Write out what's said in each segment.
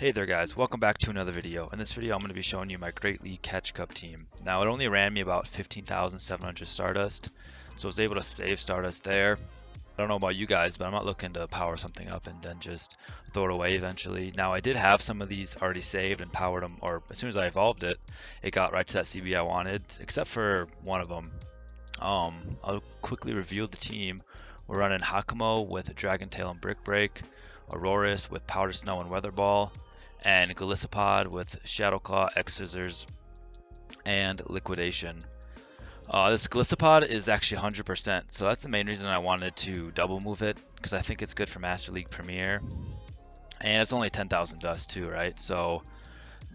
Hey there guys, welcome back to another video. In this video I'm going to be showing you my Great League Catch Cup team. Now it only ran me about 15,700 Stardust, so I was able to save Stardust there. I don't know about you guys, but I'm not looking to power something up and then just throw it away eventually. Now I did have some of these already saved and powered them, or as soon as I evolved it, it got right to that CB I wanted, except for one of them. I'll quickly reveal the team. We're running Hakumo with Dragon Tail and Brick Break, Aurorus with Powder Snow and Weather Ball, and Golisopod with Shadow Claw, X Scissors, and Liquidation. This Golisopod is actually 100%, so that's the main reason I wanted to double move it, because I think it's good for Master League Premier. And it's only 10,000 dust too, right? So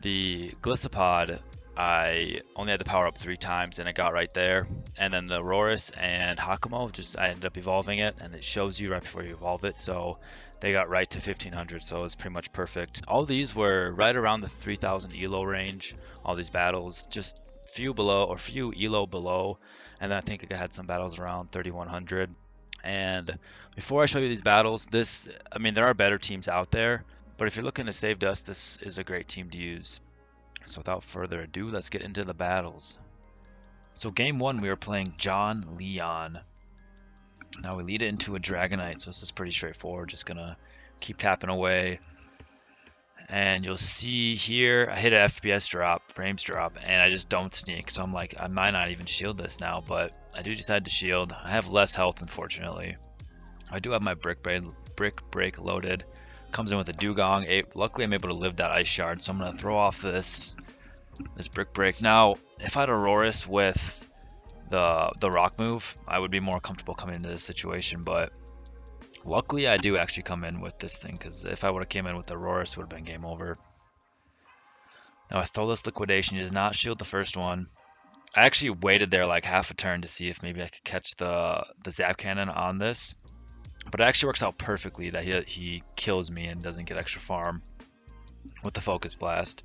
the Golisopod, I only had to power up 3 times and it got right there. And then the Aurorus and Hakumo, I ended up evolving it, and it shows you right before you evolve it. So they got right to 1500, so it was pretty much perfect. All these were right around the 3000 elo range, all these battles, just few below, or few elo below. And then I think I had some battles around 3100. And before I show you these battles, there are better teams out there, but if you're looking to save dust, this is a great team to use. So without further ado, let's get into the battles. So game 1, we were playing John Leon. Now we lead it into a Dragonite, so this is pretty straightforward. Just gonna keep tapping away. And you'll see here, I hit an FPS drop, frames drop, and I just don't sneak. So I'm like, I might not even shield this now, but I do decide to shield. I have less health, unfortunately. I do have my Brick Break loaded. Comes in with a Dugong. Luckily, I'm able to live that Ice Shard, so I'm going to throw off this Brick Break. Now, if I had Aurorus with the Rock move, I would be more comfortable coming into this situation, but luckily I do actually come in with this thing, because if I would have came in with the Aurorus, it would have been game over. Now I throw this Liquidation. He does not shield the first one. I actually waited there like half a turn to see if maybe I could catch the Zap Cannon on this. But it actually works out perfectly that he kills me and doesn't get extra farm with the Focus Blast.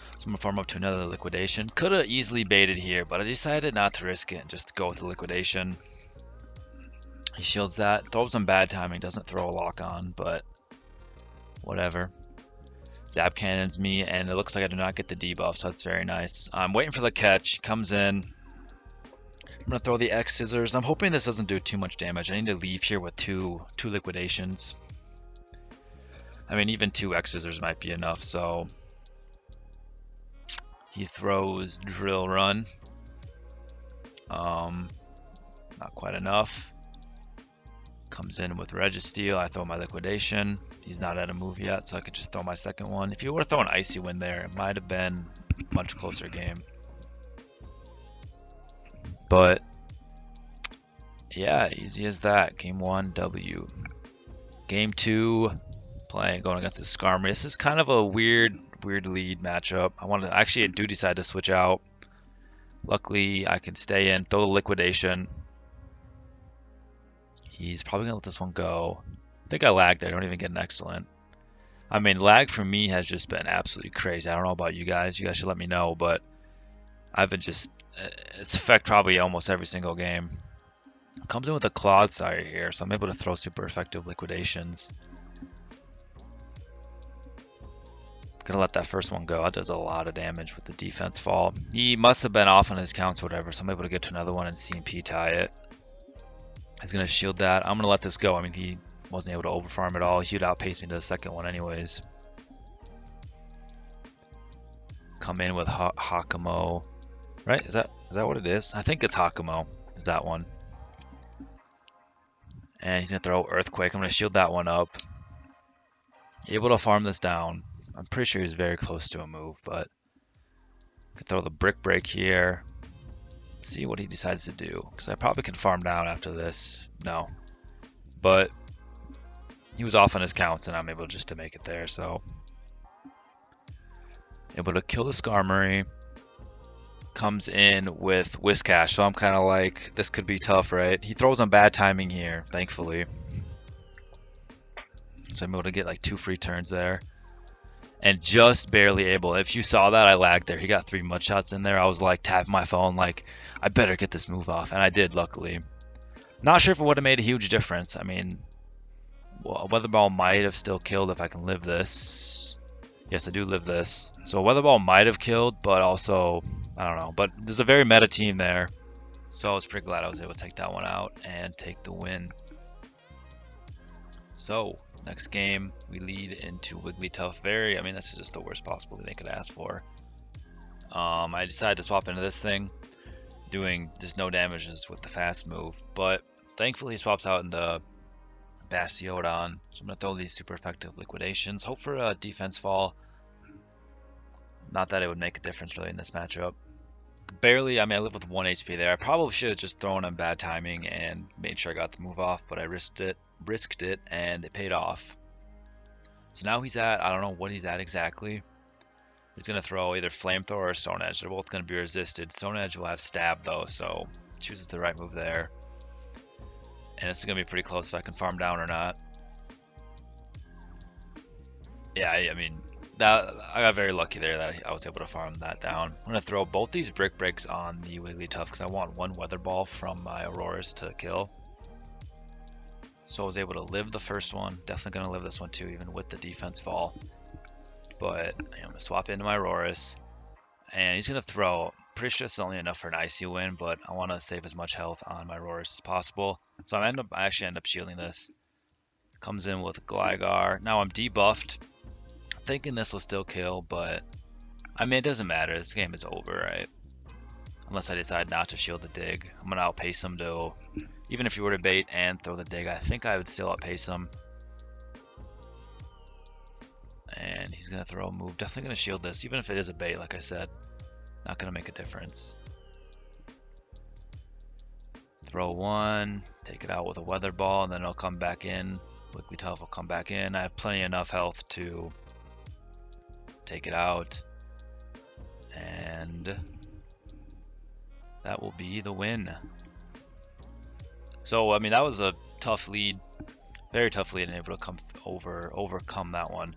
So I'm going to farm up to another Liquidation. Could have easily baited here, but I decided not to risk it and just go with the Liquidation. He shields that, throws some bad timing, doesn't throw a lock on, but whatever. Zap Cannons me, and it looks like I do not get the debuff, so that's very nice. I'm waiting for the catch. He comes in. I'm going to throw the X Scissors. I'm hoping this doesn't do too much damage. I need to leave here with two Liquidations. I mean, even 2 X Scissors might be enough, so he throws Drill Run. Not quite enough. Comes in with Registeel. I throw my Liquidation. He's not at a move yet, so I could just throw my second one. If you were to throw an Icy Wind there, it might have been a much closer game. But yeah, easy as that. Game 1, W. Game 2, going against the Skarmory. This is kind of a weird lead matchup. I do decide to switch out. Luckily, I can stay in, throw the Liquidation. He's probably gonna let this one go. I think I lagged there. I don't even get an excellent. I mean, lag for me has just been absolutely crazy. I don't know about you guys. You guys should let me know, but I've been it's affect probably almost every single game. Comes in with a Clodsire here, so I'm able to throw super effective Liquidations. Gonna let that first one go. That does a lot of damage with the defense fall. He must have been off on his counts or whatever, so I'm able to get to another one and CMP tie it. He's gonna shield that. I'm gonna let this go. I mean, he wasn't able to overfarm at all. He would outpace me to the second one anyways. Come in with Hakumo. Right? Is that what it is? I think it's Hakumo. Is that one? And he's gonna throw Earthquake. I'm gonna shield that one up. Able to farm this down. I'm pretty sure he's very close to a move, but I can throw the Brick Break here. See what he decides to do, because I probably can farm down after this. No, but he was off on his counts, and I'm able just to make it there. So able to kill the Skarmory. Comes in with Whiscash, so I'm kind of like, this could be tough, right? He throws on bad timing here, thankfully. So I'm able to get like 2 free turns there. And just barely able. If you saw that, I lagged there. He got 3 mud shots in there. I was like tapping my phone like, I better get this move off. And I did, luckily. Not sure if it would have made a huge difference. I mean, well, a Weather Ball might have still killed if I can live this. Yes, I do live this. So Weather Ball might have killed, but also, I don't know. But there's a very meta team there. So I was pretty glad I was able to take that one out and take the win. So, next game, we lead into Wigglytuff. I mean, this is just the worst possible thing they could ask for. I decided to swap into this thing, doing just no damages with the fast move, but thankfully he swaps out into Bastiodon. So I'm going to throw these super effective liquidations, hope for a defense fall. Not that it would make a difference really in this matchup. Barely, I mean, I live with 1 HP there. I probably should have just thrown in bad timing and made sure I got the move off, but I risked it, and it paid off. So now he's at, I don't know what he's at exactly. He's going to throw either Flamethrower or Stone Edge. They're both going to be resisted. Stone Edge will have Stab though, so chooses the right move there. And this is going to be pretty close if I can farm down or not. Yeah, I mean, I got very lucky there that I was able to farm that down. I'm going to throw both these Brick Breaks on the Wigglytuff because I want one Weather Ball from my Auroras to kill. So I was able to live the first one. Definitely going to live this one too, even with the defense fall. But I'm going to swap into my Auroras. And he's going to throw, pretty sure it's only enough for an Icy win, but I want to save as much health on my Auroras as possible. So I actually end up shielding this. Comes in with Gligar. Now I'm debuffed. Thinking this will still kill, but I mean, it doesn't matter. This game is over, right? Unless I decide not to shield the dig. I'm going to outpace him to, even if you were to bait and throw the dig, I think I would still outpace him. And he's going to throw a move. Definitely going to shield this, even if it is a bait, like I said. Not going to make a difference. Throw one, take it out with a Weather Ball, and then it'll come back in. Wigglytuff will come back in. I have plenty enough health to take it out. And that will be the win. So, I mean, that was a tough lead. Very tough lead, and able to overcome that one.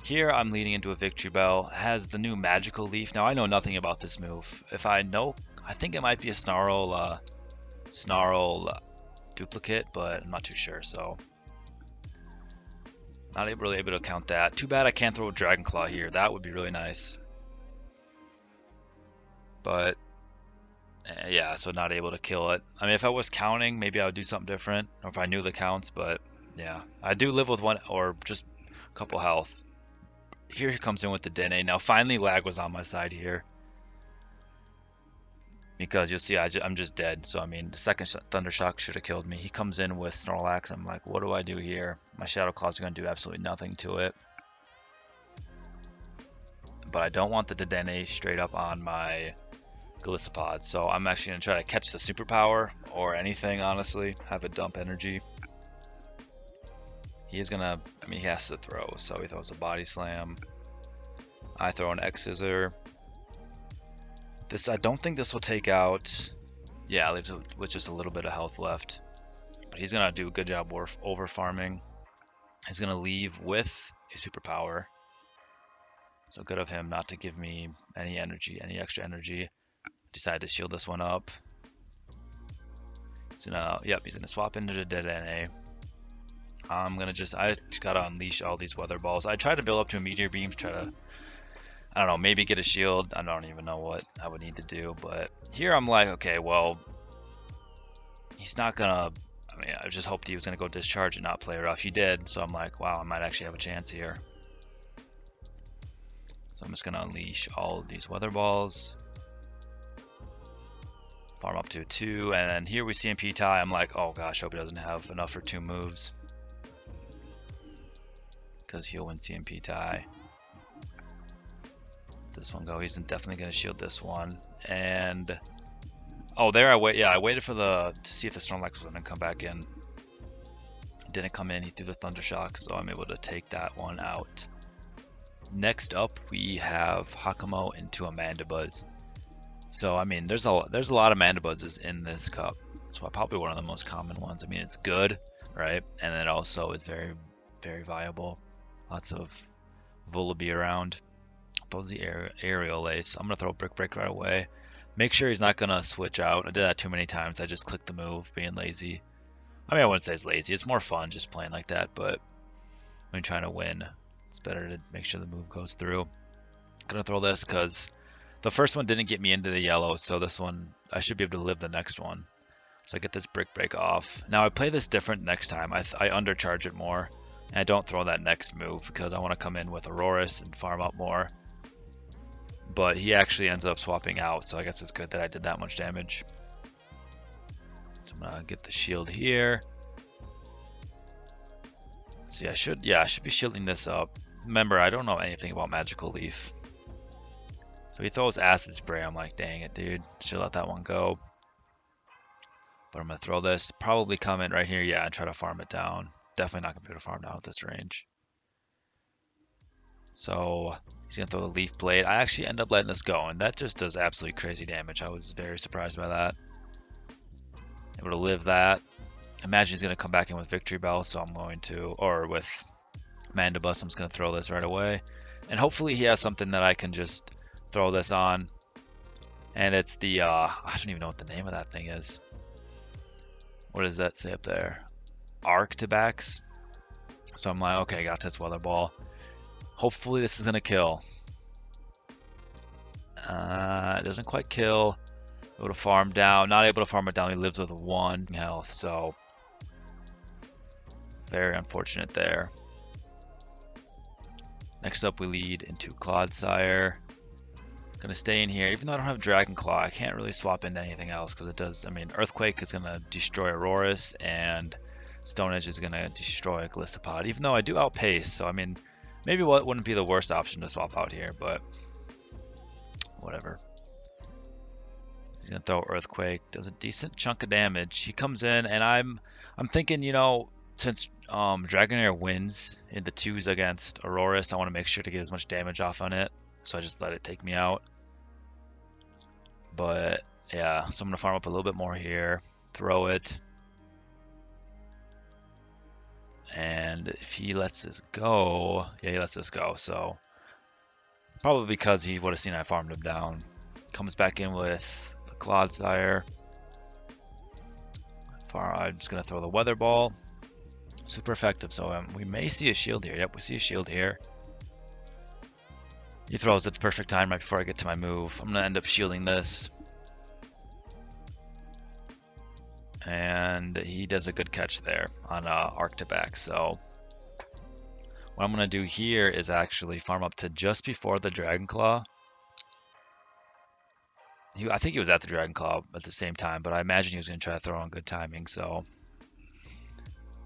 Here, I'm leading into a Victory Bell. It has the new Magical Leaf. Now, I know nothing about this move. If I know, I think it might be a Snarl duplicate, but I'm not too sure, so not really able to count that. Too bad I can't throw a Dragon Claw here. That would be really nice. But yeah, so not able to kill it. I mean, if I was counting, maybe I would do something different, or if I knew the counts, but yeah. I do live with one, or just a couple health. Here he comes in with the Dene. Now, finally, lag was on my side here. Because you'll see, I'm just dead. So, I mean, the second Thunder Shock should have killed me. He comes in with Snorlax. I'm like, what do I do here? My Shadow Claws are going to do absolutely nothing to it. But I don't want the Dedenne straight up on my Golisopod. So I'm actually going to try to catch the Superpower or anything, honestly. Have it dump energy. He's going to, I mean, he has to throw. So he throws a Body Slam. I throw an X-Scissor. This, I don't think this will take out. Yeah, leaves it with just a little bit of health left. But he's going to do a good job over farming. He's going to leave with a Superpower. So good of him not to give me any energy, any extra energy. Decided to shield this one up. He's gonna swap into the Dedenne. I just gotta unleash all these Weather Balls. I tried to build up to a Meteor Beam to try to, I don't know, maybe get a shield. I don't even know what I would need to do, but here I'm like, okay, well, he's not gonna, I mean, I just hoped he was gonna go discharge and not play rough. He did, so I'm like, wow, I might actually have a chance here. So I'm just gonna unleash all of these Weather Balls. Farm up to a 2, and then here we CMP tie. I'm like, oh gosh, hope he doesn't have enough for 2 moves. Because he'll win CMP tie. This one go. He's definitely going to shield this one. And oh, there I wait. Yeah, I waited for to see if the Snorlax was going to come back in. It didn't come in. He threw the Thunder Shock, so I'm able to take that one out. Next up, we have Hakumo into a Mandibuzz. So I mean, there's a lot of Mandibuzzes in this cup. It's probably one of the most common ones. I mean, it's good, right? And it also is very, very viable. Lots of Vullaby around. Throws the Aerial Ace. I'm gonna throw a Brick Break right away. Make sure he's not gonna switch out. I did that too many times. I just clicked the move, being lazy. I mean, I wouldn't say it's lazy. It's more fun just playing like that. But when you're trying to win, It's better to make sure the move goes through. Gonna throw this because the first one didn't get me into the yellow, so this one, I should be able to live the next one. So I get this brick break off. Now I play this different next time. I undercharge it more. And I don't throw that next move because I want to come in with Auroras and farm up more. But he actually ends up swapping out, so I guess it's good that I did that much damage. So I'm gonna get the shield here. See, I should be shielding this up. Remember, I don't know anything about Magical Leaf. So he throws Acid Spray. I'm like, dang it, dude. Should let that one go. But I'm going to throw this. Probably come in right here, yeah, and try to farm it down. Definitely not going to be able to farm down at this range. So he's going to throw the Leaf Blade. I actually end up letting this go, and that just does absolutely crazy damage. I was very surprised by that. Able to live that. Imagine he's going to come back in with Victory Bell, so I'm going to, or with Mandibus, I'm just going to throw this right away. And hopefully he has something that I can just throw this on. And it's the, I don't even know what the name of that thing is. What does that say up there? Arctibax. So I'm like, okay, got this Weather Ball. Hopefully this is going to kill. It doesn't quite kill. Able to farm down. Not able to farm it down. He lives with 1 health, so very unfortunate there. Next up, we lead into Clodsire. Gonna stay in here. Even though I don't have Dragon Claw, I can't really swap into anything else because it does. I mean, Earthquake is gonna destroy Auroras, and Stone Edge is gonna destroy Gliscopod. Even though I do outpace, so I mean, maybe what wouldn't be the worst option to swap out here, but whatever. He's gonna throw Earthquake. Does a decent chunk of damage. He comes in, and I'm thinking, you know, since Dragonair wins in the 2s against Auroras, I want to make sure to get as much damage off on it. So I just let it take me out. But yeah, so I'm gonna farm up a little bit more here, throw it. And if he lets this go, yeah, he lets this go. So probably because he would have seen I farmed him down. Comes back in with the Clodsire. I'm just gonna throw the Weather Ball. Super effective. So we may see a shield here. Yep, we see a shield here. He throws at the perfect time right before I get to my move. I'm going to end up shielding this. And he does a good catch there on Arctibax. So what I'm going to do here is actually farm up to just before the Dragon Claw. I think he was at the Dragon Claw at the same time, but I imagine he was going to try to throw on good timing. So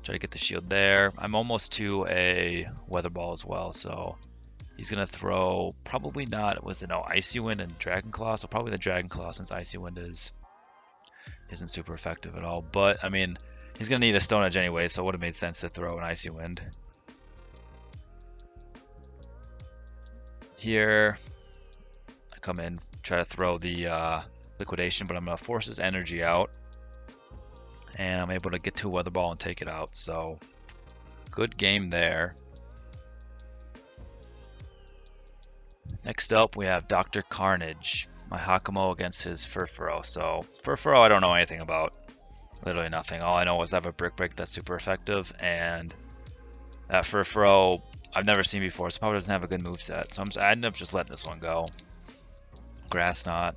try to get the shield there. I'm almost to a Weather Ball as well, so he's going to throw, probably not, Icy Wind and Dragon Claw? So probably the Dragon Claw, since Icy Wind isn't super effective at all. But, I mean, he's going to need a Stone Edge anyway, so it would have made sense to throw an Icy Wind. Here, I come in, try to throw the Liquidation, but I'm going to force his energy out. And I'm able to get to a Weather Ball and take it out, so good game there. Next up, we have Dr. Carnage, my Hakumo against his Furfuro. So Furfuro, I don't know anything about, literally nothing. All I know is I have a Brick Break that's super effective, and that Furfuro I've never seen before, so probably doesn't have a good moveset. So I ended up just letting this one go. Grass Knot.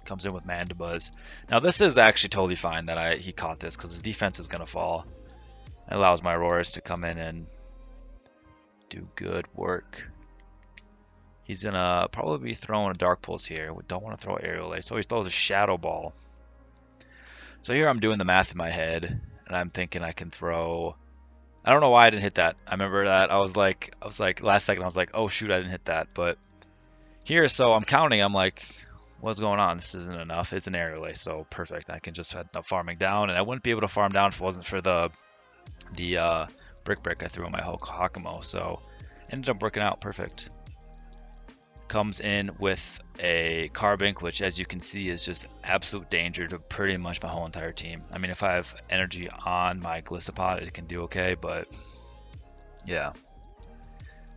Comes in with Mandibuzz. Now this is actually totally fine that he caught this, because his defense is going to fall. It allows my Auroras to come in and do good work. He's going to probably be throwing a Dark Pulse here. We don't want to throw Aerial Ace, so he throws a Shadow Ball. So here I'm doing the math in my head, and I'm thinking I can throw... I don't know why I didn't hit that. I remember that I was like last second I was like, oh shoot, I didn't hit that. But here, so I'm counting, I'm like, what's going on? This isn't enough. It's an Aerial Ace, so perfect. I can just end up farming down, and I wouldn't be able to farm down if it wasn't for the Brick Break I threw on my Hakumo. So ended up working out perfect. Comes in with a Carbink, which as you can see is just absolute danger to pretty much my whole entire team. I mean, if I have energy on my Gliscopod, it can do okay, but yeah.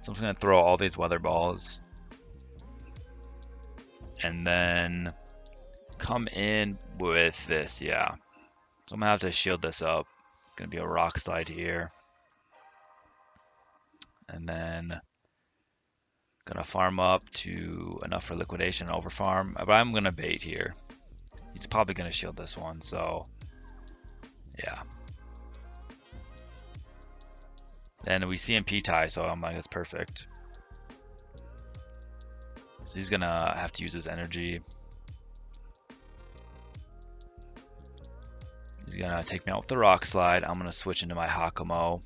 So I'm just going to throw all these Weather Balls. And then come in with this, yeah. So I'm going to have to shield this up. It's going to be a Rock Slide here. and then gonna farm up to enough for liquidation and overfarm. But I'm gonna bait here. He's probably gonna shield this one, so yeah. Then we CMP tie, so I'm like, that's perfect. So he's gonna have to use his energy. He's gonna take me out with the rock slide. I'm gonna switch into my Hakamo.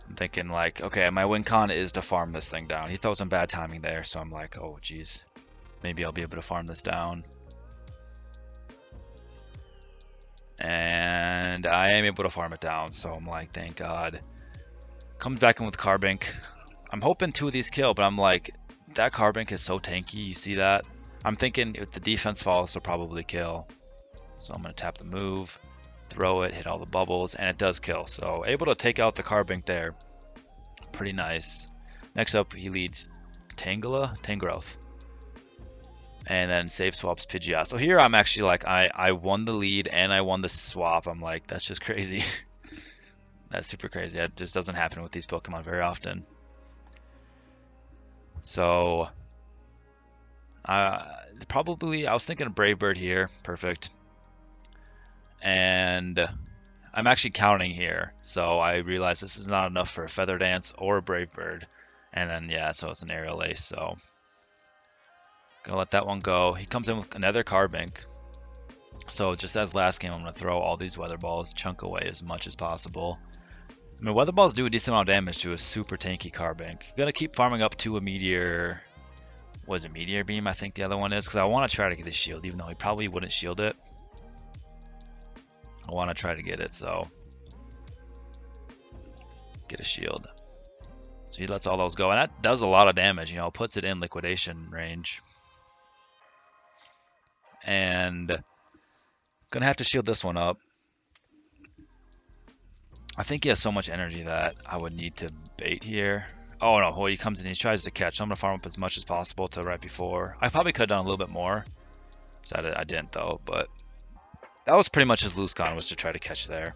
I'm thinking like, okay, my win con is to farm this thing down. He throws some bad timing there, so I'm like, oh geez, maybe I'll be able to farm this down. And I am able to farm it down, so I'm like, thank God. Comes back in with Carbink. I'm hoping 2 of these kill, but I'm like, that Carbink is so tanky, you see that? I'm thinking if the defense falls, it'll probably kill. So I'm going to tap the move, throw it, hit all the bubbles, and it does kill. So able to take out the Carbink there. Pretty nice. Next up, he leads Tangrowth. And then save swaps Pidgeot. So here I'm actually like, I won the lead and I won the swap. I'm like, that's just crazy. That's super crazy. It just doesn't happen with these Pokemon very often. So, probably, I was thinking of Brave Bird here. Perfect. And I'm actually counting here. So I realized this is not enough for a Feather Dance or a Brave Bird. And then, yeah, so it's an Aerial Ace. So, gonna let that one go. He comes in with another Carbink. So just as last game, I'm gonna throw all these Weather Balls, chunk away as much as possible. I mean, Weather Balls do a decent amount of damage to a super tanky Carbink. Gonna keep farming up to a Meteor. What is it, Meteor Beam? I think the other one is, because I want to try to get a shield, even though he probably wouldn't shield it. I want to try to get it, so get a shield. So he lets all those go, and that does a lot of damage. You know, puts it in liquidation range. And gonna have to shield this one up. I think he has so much energy that I would need to bait here. Oh no, well, he comes in, he tries to catch. So I'm gonna farm up as much as possible to right before. I probably could have done a little bit more. So I didn't though, but that was pretty much his loose con, was to try to catch there.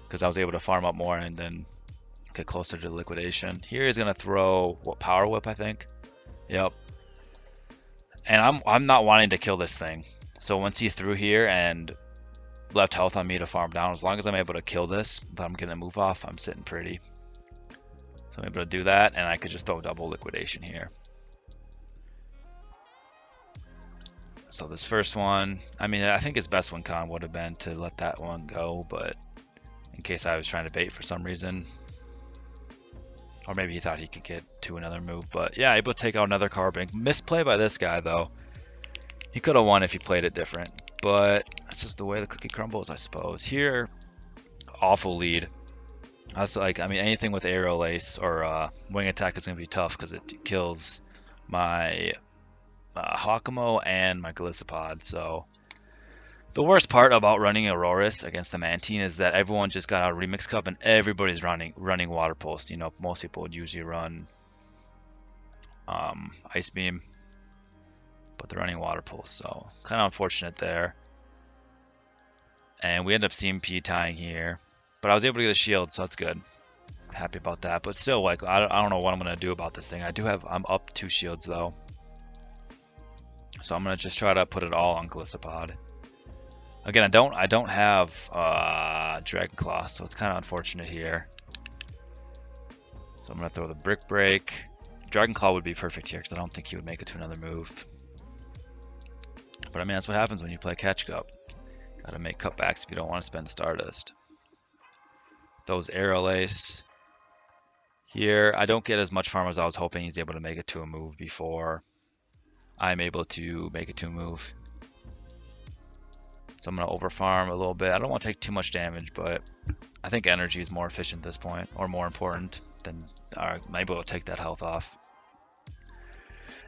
Because I was able to farm up more and then get closer to liquidation. Here he's gonna throw, what, Power Whip, I think? Yep. And I'm not wanting to kill this thing. So once he threw here and left health on me to farm down, as long as I'm able to kill this, but I'm gonna move off, I'm sitting pretty. So I'm able to do that, and I could just throw double liquidation here. So this first one, I mean, I think his best win con would have been to let that one go, but in case I was trying to bait for some reason. Or maybe he thought he could get to another move, but yeah, able to take out another Carbink. Misplay by this guy, though. He could have won if he played it different, but that's just the way the cookie crumbles, I suppose. Here, awful lead. I was like, I mean, anything with Aerial Ace or Wing Attack is going to be tough because it kills my Hakamo and my Golisopod. So the worst part about running Aurorus against the Mantine is that everyone just got out of Remix Cup and everybody's running Water Pulse. You know, most people would usually run Ice Beam, but they're running Water Pulse, so kind of unfortunate there. And we end up CMP tying here, but I was able to get a shield, so that's good. Happy about that, but still, like, I don't know what I'm gonna do about this thing. I'm up 2 shields though, so I'm gonna just try to put it all on Golisopod. Again, I don't have Dragon Claw, so it's kind of unfortunate here. So I'm gonna throw the Brick Break. Dragon Claw would be perfect here because I don't think he would make it to another move. But I mean, that's what happens when you play Catch Cup. Gotta make cutbacks if you don't want to spend Stardust. Those Aerial Ace. Here, I don't get as much farm as I was hoping. He's able to make it to a move before I'm able to make it to a move. So I'm going to overfarm a little bit. I don't want to take too much damage, but I think energy is more efficient at this point, or more important than I'm able to take that health off.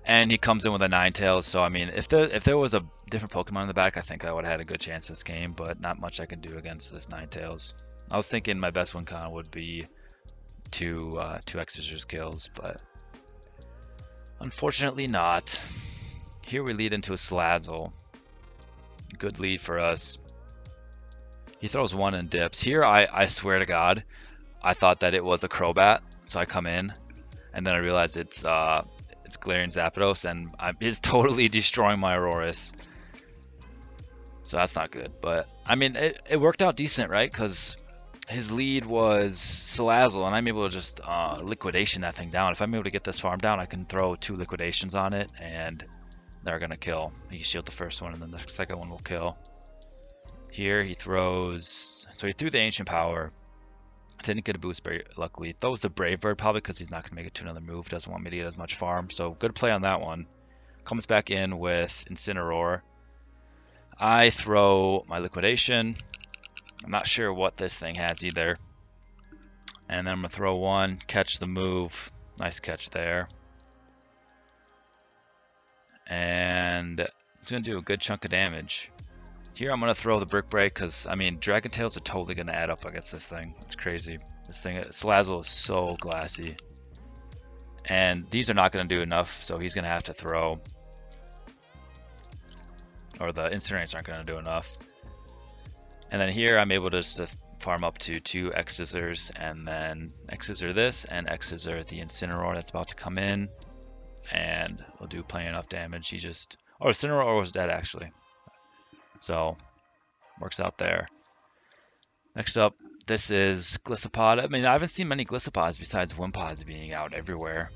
And he comes in with a Ninetales, so I mean, if there was a different Pokemon in the back, I think I would have had a good chance this game, but not much I can do against this Ninetales. I was thinking my best win con would be two Executor's kills, but unfortunately not. Here we lead into a Salazzle. Good lead for us. He throws one and dips. Here, I swear to God, I thought that it was a Crobat, so I come in, and then I realize it's Galarian Zapdos, and it's totally destroying my Aurorus. So that's not good. But I mean, it worked out decent, right? Because his lead was Salazzle, and I'm able to just liquidation that thing down. If I'm able to get this farm down, I can throw 2 liquidations on it, and they're gonna kill. He can shield the first one, and then the second one will kill. Here he throws, so he threw the Ancient Power. Didn't get a boost, very luckily. Throws the Brave Bird probably because he's not gonna make it to another move. Doesn't want me to get as much farm, so good play on that one. Comes back in with Incineroar. I throw my liquidation. I'm not sure what this thing has either. And then I'm going to throw one, catch the move. Nice catch there. And it's going to do a good chunk of damage. Here I'm going to throw the Brick Break because, I mean, Dragon Tails are totally going to add up against this thing. It's crazy. This thing, Salazzle is so glassy. And these are not going to do enough, so he's going to have to throw. Or the Incinerates aren't going to do enough. And then here I'm able to just farm up to 2 X-Scissors, and then X-Scissor this, and X-Scissor the Incineroar that's about to come in. And we'll do plenty enough damage. He just... Oh, Incineroar was dead, actually. So, works out there. Next up, this is Gliscopod. I mean, I haven't seen many Gliscopods besides Wimpods being out everywhere.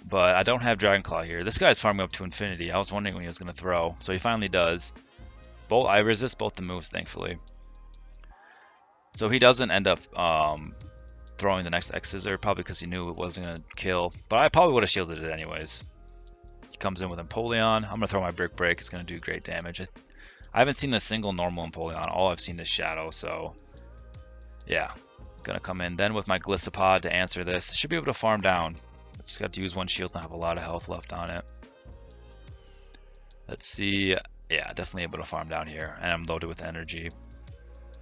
But I don't have Dragonclaw here. This guy's farming up to infinity. I was wondering when he was going to throw. So he finally does. I resist both the moves, thankfully. So he doesn't end up throwing the next X-Scissor, probably because he knew it wasn't going to kill. But I probably would have shielded it anyways. He comes in with Empoleon. I'm going to throw my Brick Break. It's going to do great damage. I haven't seen a single normal Empoleon. All I've seen is Shadow, so yeah. Going to come in then with my Gliscopod to answer this. Should be able to farm down. It's got to use 1 shield and have a lot of health left on it. Let's see. Yeah, definitely able to farm down here. And I'm loaded with energy.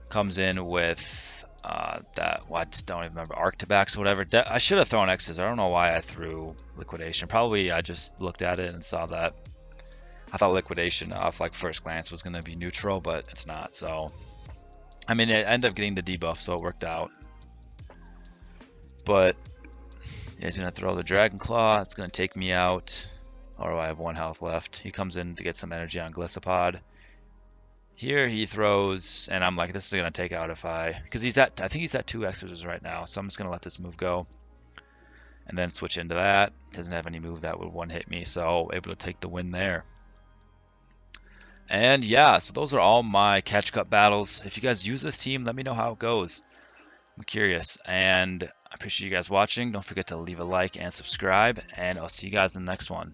Comes in with that, well, I just don't even remember, Arctibax or whatever. I should have thrown X's. I don't know why I threw Liquidation. Probably I just looked at it and saw that. I thought Liquidation off like first glance was going to be neutral, but it's not. So, I mean, it ended up getting the debuff, so it worked out. But yeah, he's going to throw the Dragon Claw. It's going to take me out. Or I have 1 health left. He comes in to get some energy on Gliscopod. Here he throws, and I'm like, this is going to take out if because I think he's at 2 X-Scissors right now, so I'm just going to let this move go. And then switch into that. Doesn't have any move that would 1-hit me, so able to take the win there. And yeah, so those are all my Catch Cup battles. If you guys use this team, let me know how it goes. I'm curious, and I appreciate you guys watching. Don't forget to leave a like and subscribe, and I'll see you guys in the next one.